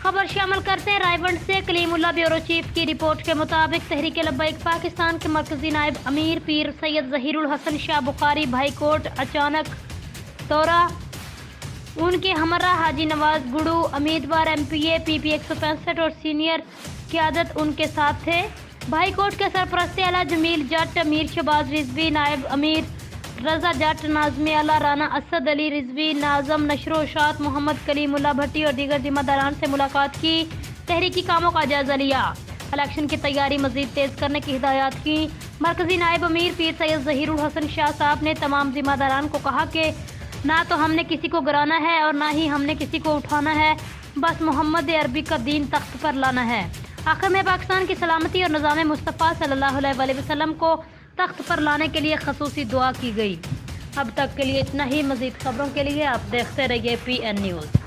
खबर शामिल करते हैं रायवंड से। कलीमुल्लाह ब्यूरो चीफ की रिपोर्ट के मुताबिक तहरीक लब्बैक पाकिस्तान के मरकजी नायब अमीर पीर सैयद ज़हीरुल हसन शाह बुखारी भाई कोट अचानक दौरा। उनके हमरा हाजी नवाज गुडू उम्मीदवार MPA PP 165 और सीनियर क़यादत उनके साथ थे। भाई कोट के सरपरस्ती आला जमील जट, अमीर शहबाज रिजवी, नायब अमीर रजा जट, नाज़मी आला राना असद अली रिजवी, नाज़म नशरो शात मोहम्मद कलीमुल्लाह भट्टी और दीगर जिम्मेदारान से मुलाकात की। तहरीकी कामों का जायजा लिया। इलेक्शन की तैयारी मजीद तेज करने की हिदायत की। मरकजी नायब अमीर पीर सैयद ज़हीरुल हसन शाह साहब ने तमाम जिम्मेदारान को कहा कि ना तो हमने किसी को गिराना है और ना ही हमने किसी को उठाना है, बस मोहम्मद अरबी का दीन तख्त पर लाना है। आखिर में पाकिस्तान की सलामती और निज़ाम मुस्तफ़ा सल्लल्लाहु अलैहि वसल्लम को तख्त पर लाने के लिए ख़ुसूसी दुआ की गई। अब तक के लिए इतना ही। मज़ीद खबरों के लिए आप देखते रहिए PN न्यूज़।